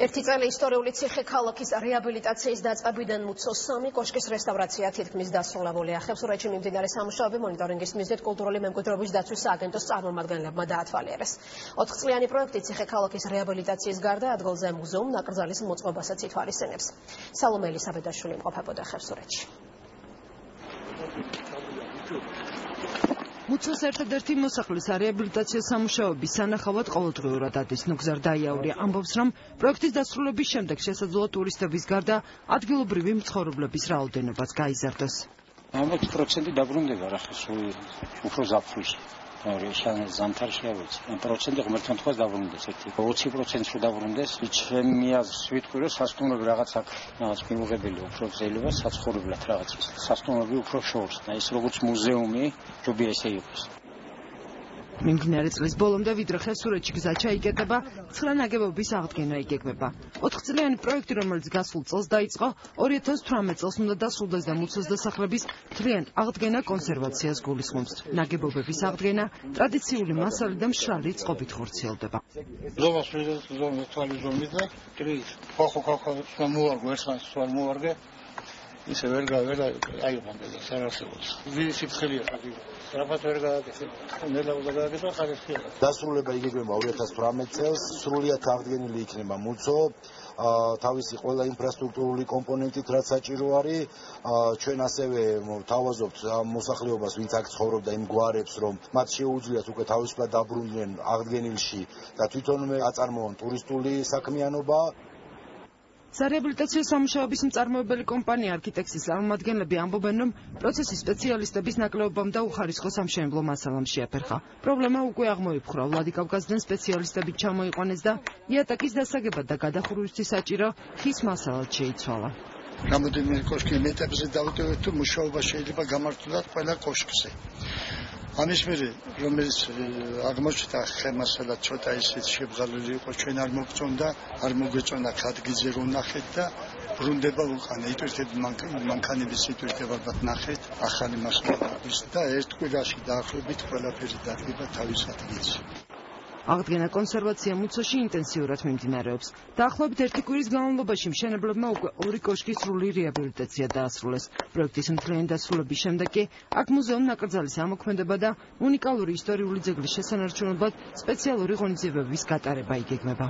ერთი წელი ისტორიული ციხე ქალაქის რეაბილიტაციის დაწყებიდან მუცოს 3 კოშკის რესტავრაცია თითქმის დასრულებული. ახევსურეთში მიმდინარე სამუშაოები მონიტორინგის მიზნით კულტურული მემკვიდრეობის დაცვის სააგენტოს წარმომადგენლებმა დაათვალიერეს. 4 წლიანი პროექტი ციხე ქალაქის რეაბილიტაციის გარდა ადგილზე მუზეუმ ნაკრძალის მოწყობასაც ითვალისწინებს. სალომე ელისაბედაშვილი იმყოფებოდა ახევსურეთში. მუცოს ერთადერთი მოსახლის რეაბილიტაციო სამუშაოების სანახავად ყოველდღიურად ადის. ნუგზარ დაიაური ამბობს, რომ პროექტის დასრულების შემდეგ შესაძლოა ტურისტების გარდა ადგილობრივი მცხოვრებლების რაოდენობაც გაიზარდოს. 90% დაბრუნდება რა ხე უფრო ზაფხულში. ზამთარში ავიც. პროცენტი ღმერთთან თქვას დაბრუნდეს ერთი. 20% რო დაბრუნდეს, ჩემი აზრით ვიტყვი რომ სასტუმროები რაღაც მიღებელი უფრო ძელება საცხოვრებლად რაღაც სასტუმროები უფრო შორს და ის როგორც მუზეუმი ჯობია ესე იყოს. მიმდინარე წლის ბოლომდე ვიდრე ხევსურეთში გზა ჩაიკეტება, 9 ნაგებობის აღდგენა იგეგმება. 4 წლიანი პროექტი, რომელიც გასულ წელს დაიწყო, 2018 წელს უნდა დასრულდეს და მუცოს დასახლების მთლიან აღდგენა კონსერვაციას გულისხმობს. ნაგებობების აღდგენა ტრადიციული მასალით და მშრალი წყობით ხორციელდება. ისე ვერ აიღონდა სარასებობს. ვისი ფხელია ხადი. რაფათ ვერ გააკეთე. ნელა გადააკეთა ხარისხია. დასრულება იგეგმება 2018 წელს, სრულიად აღდგენილი იქნება მუცო. თავისი ყველა ინფრასტრუქტურული კომპონენტით რაც საჭირო არის, ჩვენ ასევე თავაზობთ მოსახლეობას, ვინც აქ ცხოვრობდა იმ გვარებს, რომ მათ შეუძლიათ უკვე თავისუფლად დაბრუნდნენ აღდგენილში და თვითონვე აწარმოონ ტურისტული საქმიანობა. სარეაბილიტაციო სამუშაოების მწარმოებელი კომპანია არქიტექტის წარმომადგენლები ამბობენ, რომ პროცესის სპეციალისტების ნაკლებობამ და უხარისხო სამშენებლო მასალამ შეაფერხა. პრობლემა უკვე აღმოიფხვრა. ვლადიკავკაზიდან სპეციალისტები ჩამოიყვანეს და იატაკის დასაგებად და გადახურვისთვის საჭირო ხის მასალად შეიცვალა. Რამდენიმე კოშკი მეტებზე დავუტოვეთ, თუ მუშაობა შეიძლება გამართულად ყველა კოშკზე. ამის მერე რომელიც აღმოჩნდა ხემასალა ცოტა ისეთ შებღალული იყო, ჩვენ არ მოგწონდა, არ მოგვეწონა ხადგიზე რომ ნახეთ და ბრუნდება უკან იტვირთები მანქანების იტვირთება ნახეთ, ახალი მასალა და ერთ კვირაში დაახლოებით ყველაფერი დადგება თავის ადგილზე. აღდგენა კონსერვაცია მუცოში ინტენსიურად მიმდინარეობს. დაახლოებით 1 კვირის განმავლობაში მშენებლებმა უკვე 2 კოშკის სრული რეაბილიტაცია დაასრულეს. პროექტის მთლიანი დასრულების შემდეგ კი აქ მუზეუმ ნაკრძალის ამოქმედება და უნიკალური ისტორიული ძეგლის შესანარჩუნებლად სპეციალური ღონისძიებების გატარება იგეგმება.